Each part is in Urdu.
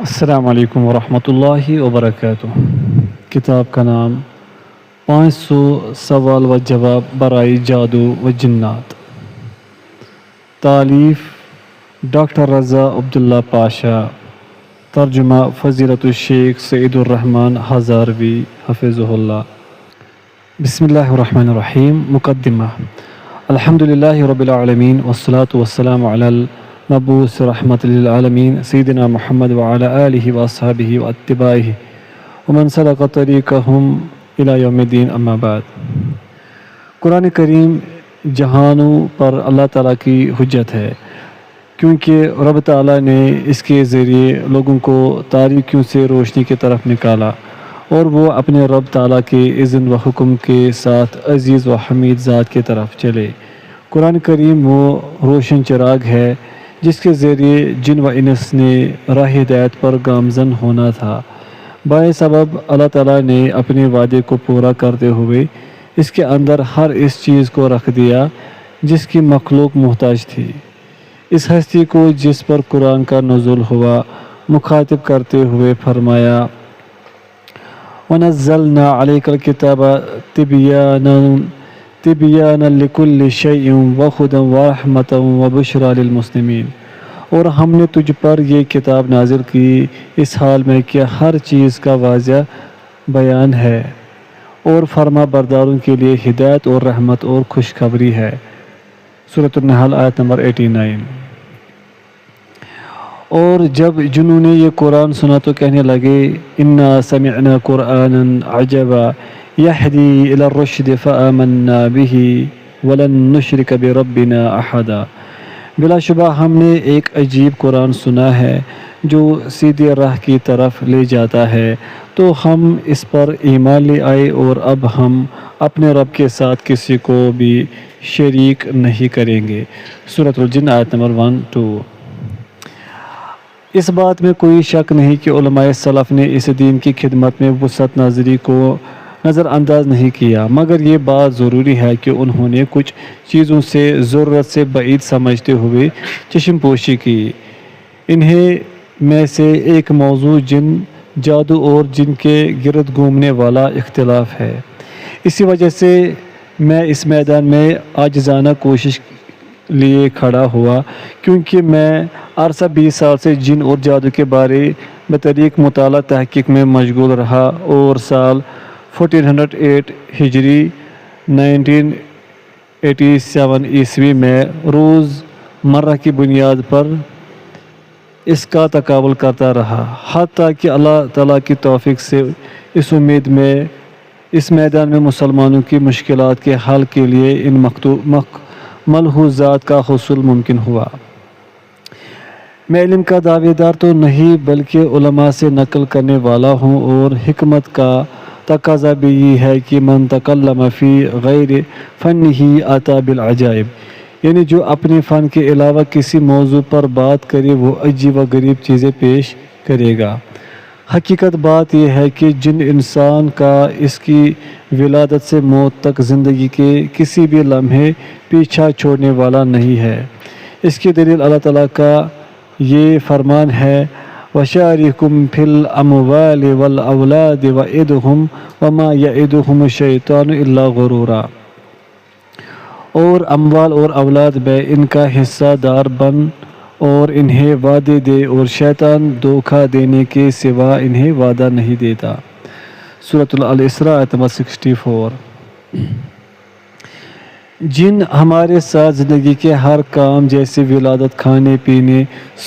السلام علیکم ورحمۃ اللہ وبرکاتہ۔ کتاب کا نام 500 سوال و جواب برائے جادو و جنات، تالیف ڈاکٹر رضا عبداللہ پاشا، ترجمہ فضیلت الشیخ سعید الرحمن ہزاروی حفظہ اللہ۔ بسم اللہ الرحمن الرحیم۔ مقدمہ۔ الحمد للہ رب العالمین والصلاة والسلام علی المبعوث رحمۃ للعالمین سیدنا محمد وعلی آلہ واصحابہ واتباعہ ومن سلک طریقہم الی یوم الدین، اما بعد۔ قرآن کریم جہانوں پر اللہ تعالیٰ کی حجت ہے، کیونکہ رب تعالیٰ نے اس کے ذریعے لوگوں کو تاریکیوں سے روشنی کی طرف نکالا اور وہ اپنے رب تعالیٰ کے اذن و حکم کے ساتھ عزیز و حمید ذات کی طرف چلے۔ قرآن کریم وہ روشن چراغ ہے جس کے ذریعے جن و انس نے راہ ہدایت پر گامزن ہونا تھا۔ بائے سبب اللہ تعالیٰ نے اپنے وعدے کو پورا کرتے ہوئے اس کے اندر ہر اس چیز کو رکھ دیا جس کی مخلوق محتاج تھی۔ اس ہستی کو جس پر قرآن کا نزول ہوا مخاطب کرتے ہوئے فرمایا، وَنَزَّلْنَا عَلَيْكَ الْكِتَابَ تِبْيَانًا لِكُلِّ شَيْءٍ وَهُدًى وَرَحْمَةً وَبُشْرَى لِلْمُسْلِمِينَ، اور ہم نے تجھ پر یہ کتاب نازل کی اس حال میں کہ ہر چیز کا واضح بیان ہے اور فرما برداروں کے لیے ہدایت اور رحمت اور خوشخبری ہے۔ سورۃ النحل آیت نمبر 89۔ اور جب جنہوں نے یہ قرآن سنا تو کہنے لگے، انا سمعنا قرآنا عجبا یہدی الی الرشد فآمنا به ولن نشرک بربنا احدا، بلا شبہ ہم نے ایک عجیب قرآن سنا ہے جو سیدھے راہ کی طرف لے جاتا ہے، تو ہم اس پر ایمان لے آئے اور اب ہم اپنے رب کے ساتھ کسی کو بھی شریک نہیں کریں گے۔ سورۃ الجن آیت نمبر 1-2۔ اس بات میں کوئی شک نہیں کہ علماء سلف نے اس دین کی خدمت میں وسعت نظری کو نظر انداز نہیں کیا، مگر یہ بات ضروری ہے کہ انہوں نے کچھ چیزوں سے ضرورت سے بعید سمجھتے ہوئے چشم پوشی کی۔ انہیں میں سے ایک موضوع جن، جادو اور جن کے گرد گھومنے والا اختلاف ہے۔ اسی وجہ سے میں اس میدان میں عاجزانہ کوشش لیے کھڑا ہوا، کیونکہ میں عرصہ 20 سال سے جن اور جادو کے بارے بطریق مطالعہ تحقیق میں مشغول رہا اور سال 1408 ہجری 1987 عیسوی میں روز مرہ کی بنیاد پر اس کا تقابل کرتا رہا، حتیٰ کہ اللہ تعالیٰ کی توفیق سے اس میدان میں مسلمانوں کی مشکلات کے حل کے لیے ان ملحوظات کا حصول ممکن ہوا۔ میں علم کا دعوے دار تو نہیں بلکہ علماء سے نقل کرنے والا ہوں، اور حکمت کا تقاضا بھی یہ ہے کہ من تکلم فی غیر فنہ اتی بالعجائب، یعنی جو اپنے فن کے علاوہ کسی موضوع پر بات کرے وہ عجیب و غریب چیزیں پیش کرے گا۔ حقیقت بات یہ ہے کہ جن انسان کا اس کی ولادت سے موت تک زندگی کے کسی بھی لمحے پیچھا چھوڑنے والا نہیں ہے۔ اس کی دلیل اللہ تعالیٰ کا یہ فرمان ہے، وَشَارِكُمْ فِي الْأَمْوَالِ وَالْأَوْلَادِ وَعِدْهُمْ وَمَا يَعِدُهُمُ الشَّيْطَانُ إِلَّا غُرُورًا، اور اموال اور اولاد میں ان کا حصہ دار بن اور انہیں وعدے دے، اور شیطان دھوکہ دینے کے سوا انہیں وعدہ نہیں دیتا۔ سورۃ الاسراء آیت نمبر 64۔ جن ہمارے ساتھ زندگی کے ہر کام جیسے ولادت، کھانے پینے،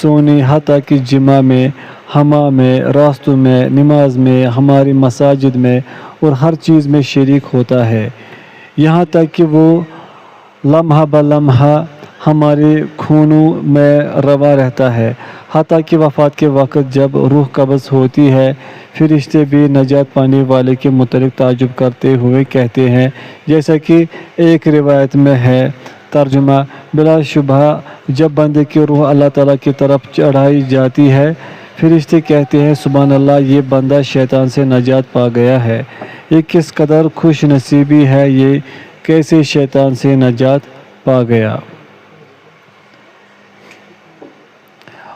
سونے، حتیٰ کہ جمعہ میں، حمام میں، راستوں میں، نماز میں، ہماری مساجد میں اور ہر چیز میں شریک ہوتا ہے، یہاں تک کہ وہ لمحہ بلمحہ ہمارے خونوں میں رواں رہتا ہے، حتیٰ کہ وفات کے وقت جب روح قبض ہوتی ہے فرشتے بھی نجات پانے والے کے متعلق تعجب کرتے ہوئے کہتے ہیں، جیسا کہ ایک روایت میں ہے، ترجمہ: بلا شبہ جب بندے کی روح اللہ تعالیٰ کی طرف چڑھائی جاتی ہے فرشتے کہتے ہیں، سبحان اللہ، یہ بندہ شیطان سے نجات پا گیا ہے، یہ کس قدر خوش نصیبی ہے، یہ کیسے شیطان سے نجات پا گیا۔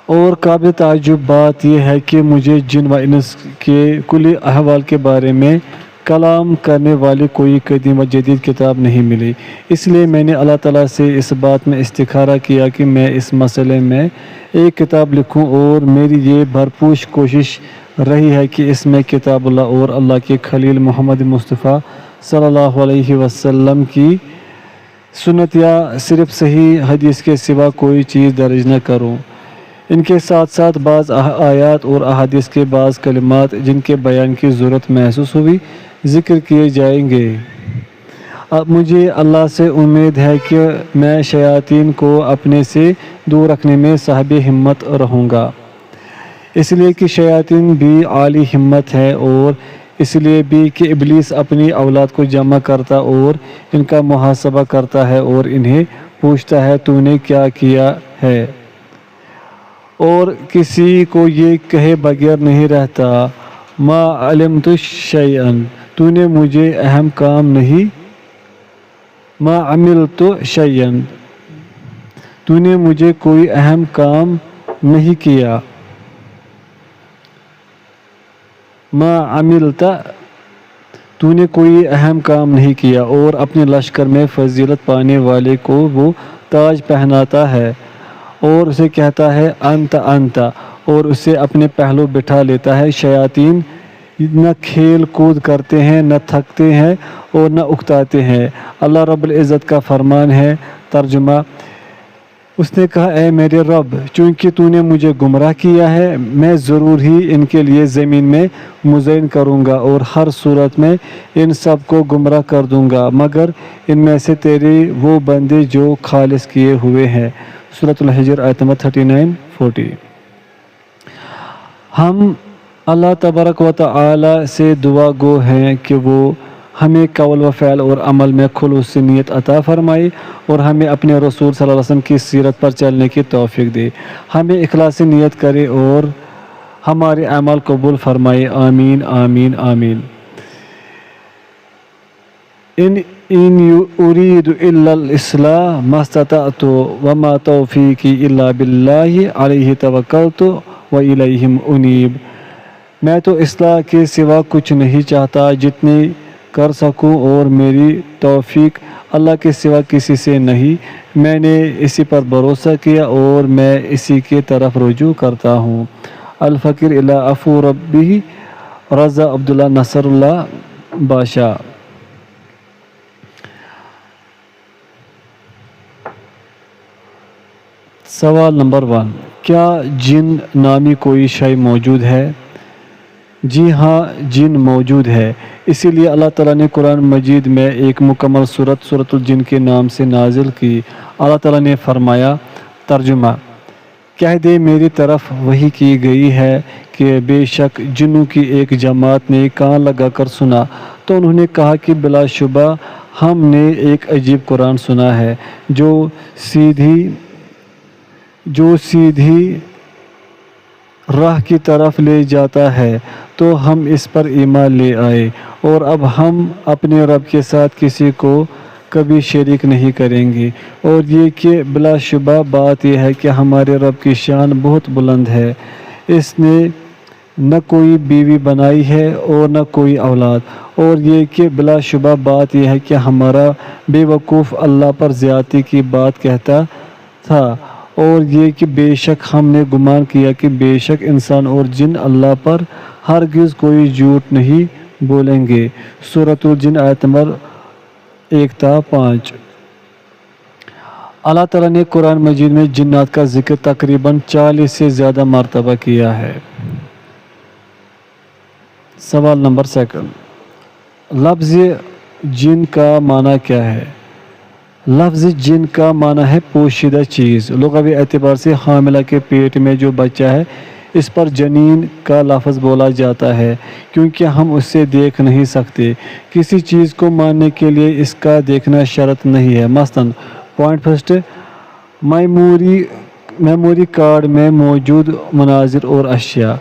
اور قابل تعجب بات یہ ہے کہ مجھے جن و انس کے کلی احوال کے بارے میں کلام کرنے والی کوئی قدیم و جدید کتاب نہیں ملی۔ اس لیے میں نے اللہ تعالیٰ سے اس بات میں استخارہ کیا کہ میں اس مسئلے میں ایک کتاب لکھوں، اور میری یہ بھرپوش کوشش رہی ہے کہ اس میں کتاب اللہ اور اللہ کے خلیل محمد مصطفیٰ صلی اللہ علیہ وسلم کی سنت یا صرف صحیح حدیث کے سوا کوئی چیز درج نہ کروں۔ ان کے ساتھ ساتھ بعض آیات اور احادیث کے بعض کلمات جن کے بیان کی ضرورت محسوس ہوئی ذکر کیے جائیں گے۔ اب مجھے اللہ سے امید ہے کہ میں شیاطین کو اپنے سے دور رکھنے میں صاحب ہمت رہوں گا، اس لیے کہ شیاطین بھی عالی ہمت ہے، اور اس لیے بھی کہ ابلیس اپنی اولاد کو جمع کرتا اور ان کا محاسبہ کرتا ہے اور انہیں پوچھتا ہے تو نے کیا کیا ہے، اور کسی کو یہ کہے بغیر نہیں رہتا ما علمت شیئا، تو نے مجھے اہم کام نہیں، ما عملت شیئا، تو نے مجھے کوئی اہم کام نہیں کیا، ما عملت، تو نے کوئی اہم کام نہیں کیا، اور اپنے لشکر میں فضیلت پانے والے کو وہ تاج پہناتا ہے اور اسے کہتا ہے انت انت، اور اسے اپنے پہلو بٹھا لیتا ہے۔ شیاطین نہ کھیل کود کرتے ہیں، نہ تھکتے ہیں اور نہ اکتاتے ہیں۔ اللہ رب العزت کا فرمان ہے، ترجمہ، اس نے کہا اے میرے رب، چونکہ تو نے مجھے گمراہ کیا ہے، میں ضرور ہی ان کے لیے زمین میں مزین کروں گا اور ہر صورت میں ان سب کو گمراہ کر دوں گا مگر ان میں سے تیرے وہ بندے جو خالص کیے ہوئے ہیں۔ سورۃ الحجر آیت نمبر 39-40۔ ہم اللہ تبارک و تعالی سے دعا گو ہیں کہ وہ ہمیں قول و فعل اور عمل میں خلوص نیت عطا فرمائے اور ہمیں اپنے رسول صلی اللہ علیہ وسلم کی سیرت پر چلنے کی توفیق دے، ہمیں اخلاص نیت کرے اور ہمارے اعمال قبول فرمائے، آمین آمین آمین۔ ان اريد الا الاصلاح ما استطعت وما توفیقی الا باللہ علیہ توکلت والیہ انیب۔ میں تو اصلاح کے سوا کچھ نہیں چاہتا، جتنی کر سکوں، اور میری توفیق اللہ کے سوا کسی سے نہیں، میں نے اسی پر بھروسہ کیا اور میں اسی کی طرف رجوع کرتا ہوں۔ الفقیر الی عفو ربی، رضا عبداللہ نصر اللہ بادشاہ۔ سوال نمبر 1، کیا جن نامی کوئی شے موجود ہے؟ جی ہاں، جن موجود ہے، اسی لیے اللہ تعالیٰ نے قرآن مجید میں ایک مکمل سورۃ الجن کے نام سے نازل کی۔ اللہ تعالیٰ نے فرمایا، ترجمہ، کہہ دے میری طرف وحی کی گئی ہے کہ بے شک جنوں کی ایک جماعت نے کان لگا کر سنا تو انہوں نے کہا کہ بلا شبہ ہم نے ایک عجیب قرآن سنا ہے جو سیدھی راہ کی طرف لے جاتا ہے، تو ہم اس پر ایمان لے آئے اور اب ہم اپنے رب کے ساتھ کسی کو کبھی شریک نہیں کریں گے، اور یہ کہ بلا شبہ بات یہ ہے کہ ہمارے رب کی شان بہت بلند ہے، اس نے نہ کوئی بیوی بنائی ہے اور نہ کوئی اولاد، اور یہ کہ بلا شبہ بات یہ ہے کہ ہمارا بے وقوف اللہ پر زیادتی کی بات کہتا تھا، اور یہ کہ بے شک ہم نے گمان کیا کہ بے شک انسان اور جن اللہ پر ہرگز کوئی جھوٹ نہیں بولیں گے۔ سورۃ الجن آیت نمبر 1-5۔ اللہ تعالیٰ نے قرآن مجید میں جنات کا ذکر تقریباً 40 سے زیادہ مرتبہ کیا ہے۔ سوال نمبر 2، لفظ جن کا معنی کیا ہے؟ لفظ جن کا معنی ہے پوشیدہ چیز۔ لغوی اعتبار سے حاملہ کے پیٹ میں جو بچہ ہے اس پر جنین کا لفظ بولا جاتا ہے کیونکہ ہم اسے دیکھ نہیں سکتے۔ کسی چیز کو ماننے کے لیے اس کا دیکھنا شرط نہیں ہے۔ مثلاً پوائنٹ فرسٹ، میموری کارڈ میں موجود مناظر اور اشیاء۔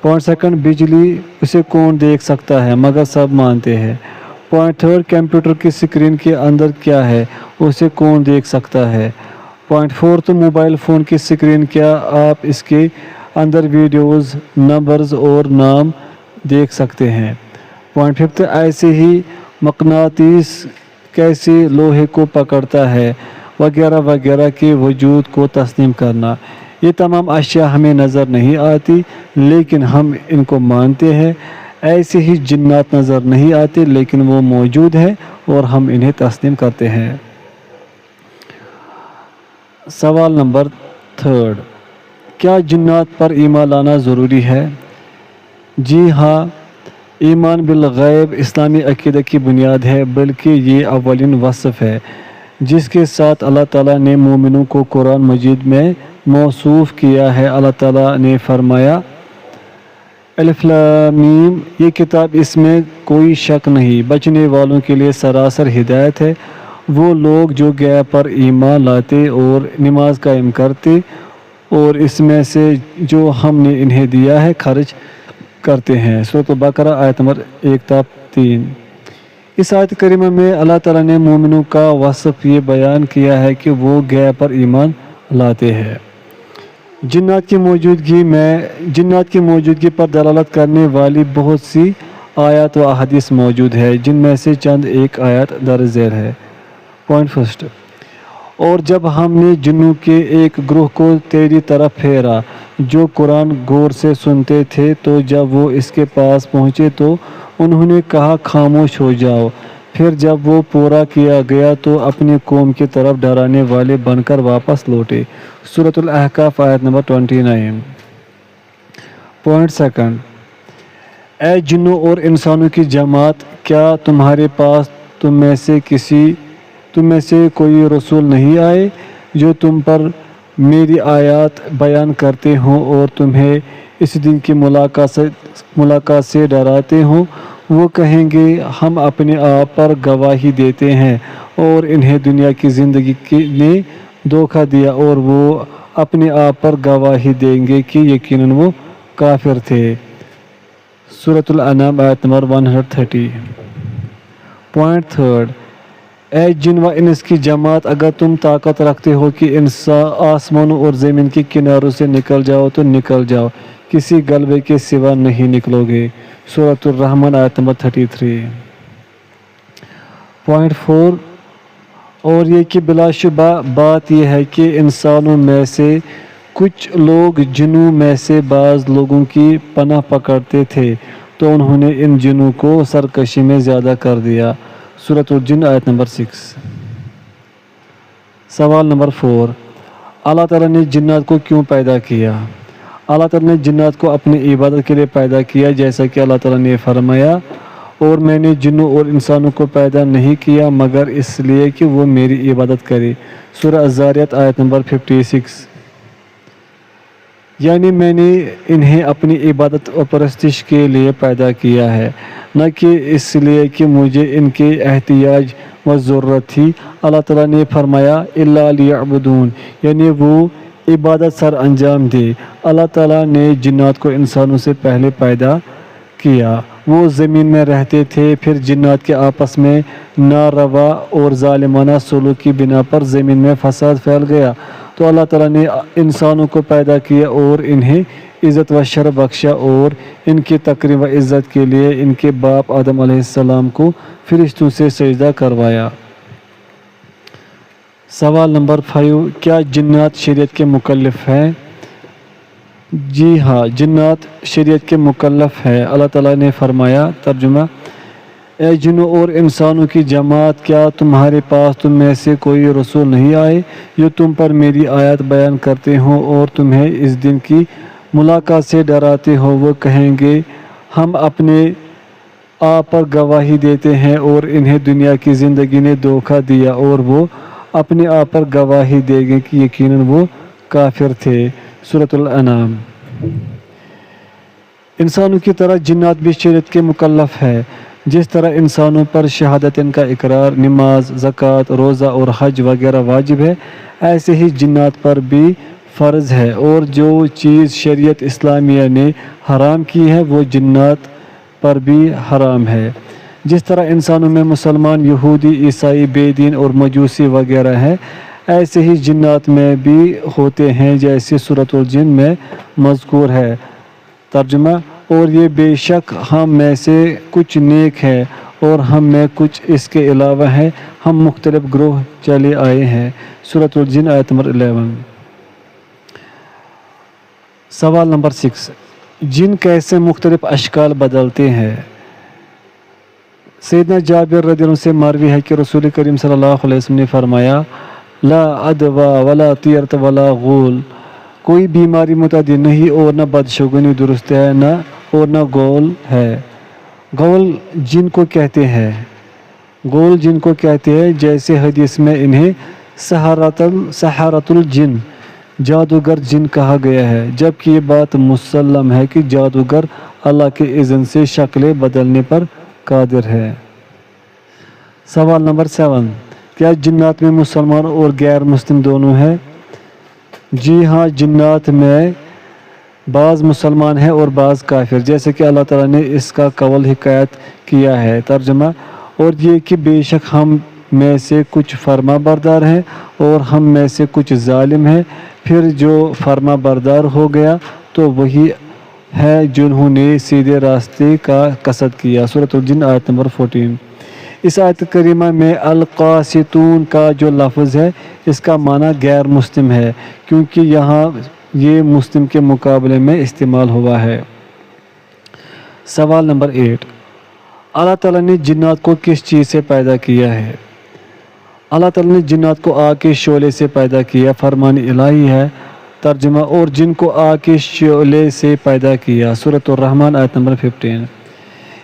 پوائنٹ سیکنڈ، بجلی، اسے کون دیکھ سکتا ہے مگر سب مانتے ہیں۔ پوائنٹ تھرڈ، کمپیوٹر کی اسکرین کے اندر کیا ہے اسے کون دیکھ سکتا ہے۔ پوائنٹ 4 تو موبائل فون کی اسکرین، کیا آپ اس کے اندر ویڈیوز، نمبرز اور نام دیکھ سکتے ہیں؟ پوائنٹ 5 ایسے ہی مقناطیس کیسے لوہے کو پکڑتا ہے وغیرہ وغیرہ کے وجود کو تسلیم کرنا۔ یہ تمام اشیاء ہمیں نظر نہیں آتی لیکن ہم ان کو مانتے ہیں۔ ایسے ہی جنات نظر نہیں آتے لیکن وہ موجود ہیں اور ہم انہیں تسلیم کرتے ہیں۔ سوال نمبر 3، کیا جنات پر ایمان لانا ضروری ہے؟ جی ہاں، ایمان بالغیب اسلامی عقیدہ کی بنیاد ہے، بلکہ یہ اولین وصف ہے جس کے ساتھ اللہ تعالیٰ نے مومنوں کو قرآن مجید میں موصوف کیا ہے۔ اللہ تعالیٰ نے فرمایا الف لام میم، یہ کتاب، اس میں کوئی شک نہیں، بچنے والوں کے لیے سراسر ہدایت ہے۔ وہ لوگ جو غیب پر ایمان لاتے اور نماز قائم کرتے اور اس میں سے جو ہم نے انہیں دیا ہے خرچ کرتے ہیں۔ سورۃ البقرہ آیت نمبر 1 تا 3۔ اس آیت کریمہ میں اللہ تعالیٰ نے مومنوں کا وصف یہ بیان کیا ہے کہ وہ غیب پر ایمان لاتے ہیں۔ جنات کی موجودگی پر دلالت کرنے والی بہت سی آیات و احادیث موجود ہے، جن میں سے چند ایک آیات درج ذیل ہے۔ پوائنٹ 1، اور جب ہم نے جنوں کے ایک گروہ کو تیری طرف پھیرا جو قرآن غور سے سنتے تھے، تو جب وہ اس کے پاس پہنچے تو انہوں نے کہا خاموش ہو جاؤ، پھر جب وہ پورا کیا گیا تو اپنی قوم کی طرف ڈرانے والے بن کر واپس لوٹے۔ سورۃ الاحقاف آیت نمبر 29۔ پوائنٹ 2، اے جنوں اور انسانوں کی جماعت، کیا تمہارے پاس تم میں سے کوئی رسول نہیں آئے جو تم پر میری آیات بیان کرتے ہوں اور تمہیں اس دن کی ملاقات سے ڈراتے ہوں؟ وہ کہیں گے ہم اپنے آپ پر گواہی دیتے ہیں اور انہیں دنیا کی زندگی نے دھوکہ دیا، اور وہ اپنے آپ پر گواہی دیں گے کہ یقیناً وہ کافر تھے۔ سورۃ الانعام آیت نمبر 130۔ پوائنٹ 3، اے جن و انس کی جماعت، اگر تم طاقت رکھتے ہو کہ آسمانوں اور زمین کے کناروں سے نکل جاؤ تو نکل جاؤ، کسی غلبے کے سوا نہیں نکلو گے۔ سورۃ الرحمن آیت نمبر 33۔ پوائنٹ 4، اور یہ کہ بلا شبہ بات یہ ہے کہ انسانوں میں سے کچھ لوگ جنوں میں سے بعض لوگوں کی پناہ پکڑتے تھے تو انہوں نے ان جنوں کو سرکشی میں زیادہ کر دیا۔ سورۃ الجن آیت نمبر 6۔ سوال نمبر 4، اللہ تعالیٰ نے جنات کو کیوں پیدا کیا؟ اللہ تعالیٰ نے جنات کو اپنی عبادت کے لیے پیدا کیا، جیسا کہ اللہ تعالیٰ نے فرمایا اور میں نے جنوں اور انسانوں کو پیدا نہیں کیا مگر اس لیے کہ وہ میری عبادت کرے۔ سورہ الذاریات آیت نمبر 56۔ یعنی میں نے انہیں اپنی عبادت و پرستش کے لیے پیدا کیا ہے، نہ کہ اس لیے کہ مجھے ان کے احتیاج و ضرورت تھی۔ اللہ تعالیٰ نے فرمایا الا لیعبدون، یعنی وہ عبادت سر انجام دے۔ اللہ تعالیٰ نے جنات کو انسانوں سے پہلے پیدا کیا، وہ زمین میں رہتے تھے، پھر جنات کے آپس میں ناروا اور ظالمانہ سلوک کی بنا پر زمین میں فساد پھیل گیا، تو اللہ تعالیٰ نے انسانوں کو پیدا کیا اور انہیں عزت و شرف بخشا اور ان کی تکریم و عزت کے لیے ان کے باپ آدم علیہ السلام کو فرشتوں سے سجدہ کروایا۔ سوال نمبر 5، کیا جنات شریعت کے مکلف ہیں؟ جی ہاں، جنات شریعت کے مکلف ہے۔ اللہ تعالیٰ نے فرمایا، ترجمہ، اے جنوں اور انسانوں کی جماعت، کیا تمہارے پاس تم میں سے کوئی رسول نہیں آئے جو تم پر میری آیات بیان کرتے ہوں اور تمہیں اس دن کی ملاقات سے ڈراتے ہوں؟ وہ کہیں گے ہم اپنے آپ پر گواہی دیتے ہیں اور انہیں دنیا کی زندگی نے دھوکہ دیا، اور وہ اپنے آپ پر گواہی دیں گے کہ یقیناً وہ کافر تھے۔ سورۃ الانعام۔ انسانوں کی طرح جنات بھی شریعت کے مکلف ہے۔ جس طرح انسانوں پر شہادتین کا اقرار، نماز، زکوٰۃ، روزہ اور حج وغیرہ واجب ہے، ایسے ہی جنات پر بھی فرض ہے، اور جو چیز شریعت اسلامیہ نے حرام کی ہے وہ جنات پر بھی حرام ہے۔ جس طرح انسانوں میں مسلمان، یہودی، عیسائی، بے دین اور مجوسی وغیرہ ہیں، ایسے ہی جنات میں بھی ہوتے ہیں جیسے سورۃ الجن میں مذکور ہے۔ ترجمہ: اور یہ بے شک ہم میں سے کچھ نیک ہے اور ہم میں کچھ اس کے علاوہ ہیں، ہم مختلف گروہ چلے آئے ہیں۔ سورۃ الجن آیت نمبر 11۔ سوال نمبر 6، جن کیسے مختلف اشکال بدلتے ہیں؟ سیدنا جابر رضی اللہ عنہ سے مروی ہے کہ رسول کریم صلی اللہ علیہ وسلم نے فرمایا، لا عدوى ولا طیرۃ ولا غول، کوئی بیماری متعدی نہیں اور نہ بدشگونی درست ہے نہ غول ہے۔ غول جن کو کہتے ہیں، غول جن کو کہتے ہیں، جیسے حدیث میں انہیں سحرۃ الجن، جادوگر جن کہا گیا ہے، جبکہ یہ بات مسلم ہے کہ جادوگر اللہ کے اذن سے شکلیں بدلنے پر قادر ہے۔ سوال نمبر 7، کیا جنات میں مسلمان اور غیر مسلم دونوں ہیں؟ جی ہاں، جنات میں بعض مسلمان ہیں اور بعض کافر، جیسے کہ اللہ تعالیٰ نے اس کا قول حکایت کیا ہے۔ ترجمہ: اور یہ کہ بے شک ہم میں سے کچھ فرما بردار ہیں اور ہم میں سے کچھ ظالم ہیں، پھر جو فرما بردار ہو گیا تو وہی ہے جنہوں نے سیدھے راستے کا قصد کیا۔ سورۃ الجن آیت نمبر 14۔ اس آیت کریمہ میں القاسطون کا جو لفظ ہے اس کا معنی غیر مسلم ہے، کیونکہ یہاں یہ مسلم کے مقابلے میں استعمال ہوا ہے۔ سوال نمبر 8، اللہ تعالیٰ نے جنات کو کس چیز سے پیدا کیا ہے؟ اللہ تعالیٰ نے جنات کو آگ کے شعلے سے پیدا کیا، فرمان الہی ہے۔ ترجمہ: اور جن کو آگ کے شعلے سے پیدا کیا۔ سورۃ الرحمن آیت نمبر 15۔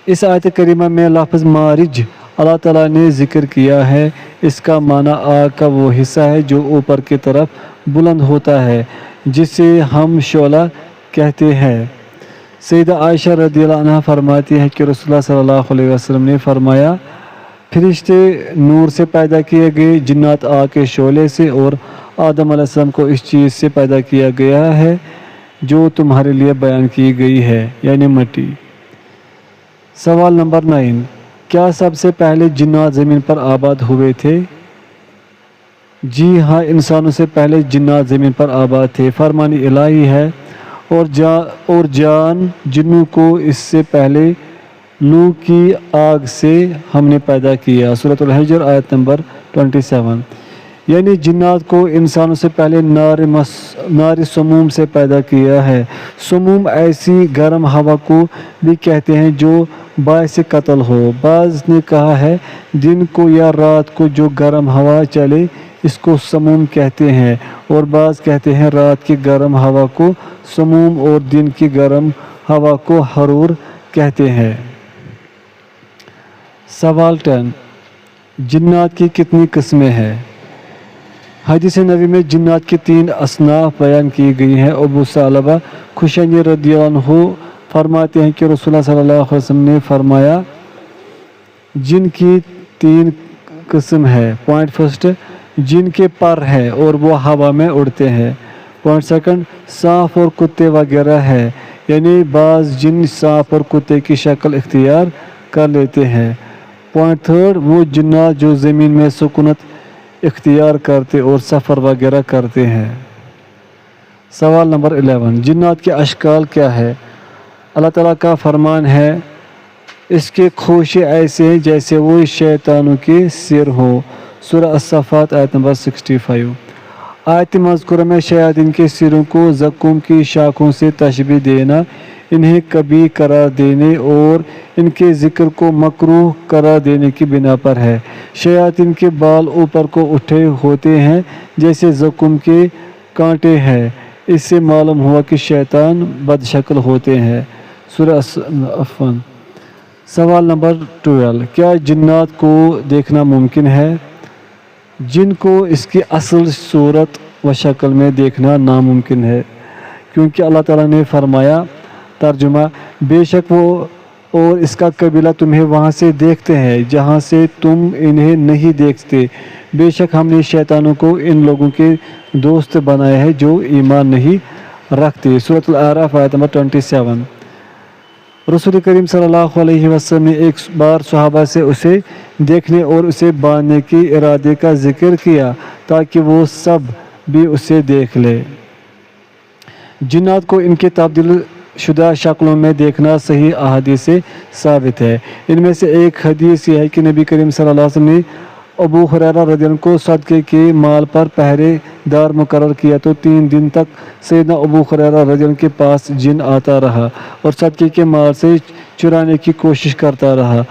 اس آیت کریمہ میں لفظ مارج اللہ تعالیٰ نے ذکر کیا ہے، اس کا معنی آگ کا وہ حصہ ہے جو اوپر کی طرف بلند ہوتا ہے، جسے ہم شعلہ کہتے ہیں۔ سیدہ عائشہ رضی اللہ عنہ فرماتی ہے کہ رسول اللہ صلی اللہ علیہ وسلم نے فرمایا، فرشتے نور سے پیدا کیے گئے، جنات آگ کے شعلے سے، اور آدم علیہ السلام کو اس چیز سے پیدا کیا گیا ہے جو تمہارے لیے بیان کی گئی ہے، یعنی مٹی۔ سوال نمبر 9، کیا سب سے پہلے جنات زمین پر آباد ہوئے تھے؟ جی ہاں، انسانوں سے پہلے جنات زمین پر آباد تھے، فرمان الہی ہے۔ اور جان جنوں کو اس سے پہلے لو کی آگ سے ہم نے پیدا کیا۔ سورۃ الحجر آیت نمبر 27۔ یعنی جنات کو انسانوں سے پہلے نار سموم سے پیدا کیا ہے۔ سموم ایسی گرم ہوا کو بھی کہتے ہیں جو باعث قتل ہو۔ بعض نے کہا ہے دن کو یا رات کو جو گرم ہوا چلے اس کو سموم کہتے ہیں، اور بعض کہتے ہیں رات کی گرم ہوا کو سموم اور دن کی گرم ہوا کو حرور کہتے ہیں۔ سوال 10، جنات کی کتنی قسمیں ہیں؟ حدیث نبوی میں جنات کی 3 اصناف بیان کی گئی ہیں۔ ابو ثعلبہ خشنی رضی اللہ عنہ فرماتے ہیں کہ رسول اللہ صلی اللہ علیہ وسلم نے فرمایا، جن کی 3 قسم ہے۔ پوائنٹ فرسٹ، جن کے پر ہے اور وہ ہوا میں اڑتے ہیں۔ پوائنٹ سیکنڈ، سانپ اور کتے وغیرہ ہے، یعنی بعض جن سانپ اور کتے کی شکل اختیار کر لیتے ہیں۔ پوائنٹ تھرڈ، وہ جنات جو زمین میں سکونت اختیار کرتے اور سفر وغیرہ کرتے ہیں۔ سوال نمبر 11، جنات کے اشکال کیا ہے؟ اللہ تعالیٰ کا فرمان ہے، اس کے خوشے ایسے ہیں جیسے وہ شیطانوں کے سر ہو۔ سورہ الصفات آیت نمبر 65۔ آیت مذکورہ میں شیاطین کے سروں کو زقوم کی شاخوں سے تشبیہ دینا، انہیں کبھی قرار دینے اور ان کے ذکر کو مکروہ قرار دینے کی بنا پر ہے۔ شیاطین کے بال اوپر کو اٹھے ہوتے ہیں جیسے زقوم کے کانٹے ہیں، اس سے معلوم ہوا کہ شیطان بدشکل ہوتے ہیں۔ سورہ عفان۔ سوال نمبر 12، کیا جنات کو دیکھنا ممکن ہے؟ جن کو اس کی اصل صورت و شکل میں دیکھنا ناممکن ہے، کیونکہ اللہ تعالیٰ نے فرمایا، ترجمہ: بے شک وہ اور اس کا قبیلہ تمہیں وہاں سے دیکھتے ہیں جہاں سے تم انہیں نہیں دیکھتے، بے شک ہم نے شیطانوں کو ان لوگوں کے دوست بنایا ہے جو ایمان نہیں رکھتے۔ سورۃ الاعراف آیت نمبر 27۔ رسول کریم صلی اللہ علیہ وسلم نے ایک بار صحابہ سے اسے دیکھنے اور اسے باندھنے کے ارادے کا ذکر کیا۔ تاکہ وہ سب بھی اسے دیکھ لے۔ جنات کو ان کے تبدیل شدہ شکلوں میں دیکھنا صحیح احادیث سے ثابت ہے۔ ان میں سے ایک حدیث یہ ہے کہ نبی کریم صلی اللہ علیہ وسلم نے ابو ہریرہ رضی اللہ عنہ کو صدقے کے مال پر پہرے دار مقرر کیا تو 3 دن تک سیدنا ابو ہریرہ رضی اللہ عنہ کے پاس جن آتا رہا اور صدقے کے مال سے چرانے کی کوشش کرتا رہا۔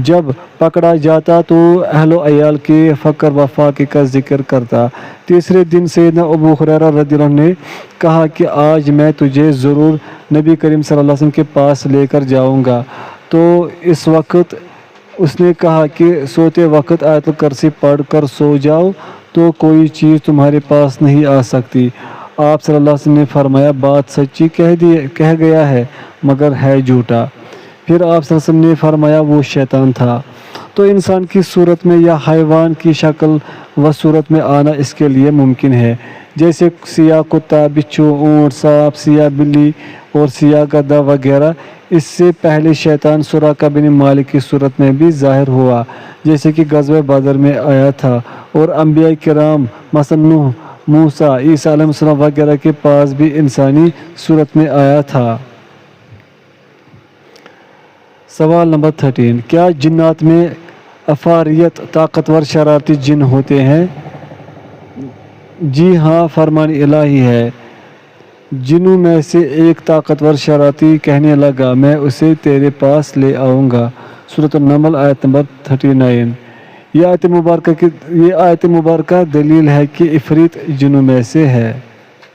جب پکڑا جاتا تو اہل و عیال کے فقر و فاقے کا ذکر کرتا۔ تیسرے دن سیدنا ابو ہریرہ رضی اللہ عنہ نے کہا کہ آج میں تجھے ضرور نبی کریم صلی اللہ علیہ وسلم کے پاس لے کر جاؤں گا، تو اس وقت اس نے کہا کہ سوتے وقت آیت الکرسی پڑھ کر سو جاؤ تو کوئی چیز تمہارے پاس نہیں آ سکتی۔ آپ صلی اللہ علیہ وسلم نے فرمایا بات سچی کہہ گیا ہے مگر ہے جھوٹا۔ پھر آپ صلی اللہ علیہ وسلم نے فرمایا وہ شیطان تھا۔ تو انسان کی صورت میں یا حیوان کی شکل و صورت میں آنا اس کے لیے ممکن ہے، جیسے سیاہ کتا، بچھو، اونٹ، سانپ، سیاہ بلی اور سیاہ گدھا وغیرہ۔ اس سے پہلے شیطان سراقہ بن مالک کی صورت میں بھی ظاہر ہوا، جیسے کہ غزوہ بدر میں آیا تھا، اور انبیاء کرام مثلا نوح، موسیٰ، عیسیٰ علیہ السلام وغیرہ کے پاس بھی انسانی صورت میں آیا تھا۔ سوال نمبر 13، کیا جنات میں عفاریت طاقتور شرارتی جن ہوتے ہیں؟ جی ہاں، فرمان الہی ہے۔ جنوں میں سے ایک طاقتور شرارتی کہنے لگا میں اسے تیرے پاس لے آؤں گا۔ سورۃ النمل آیت نمبر 39۔ یہ آیت مبارکہ دلیل ہے کہ عفریت جنوں میں سے ہے۔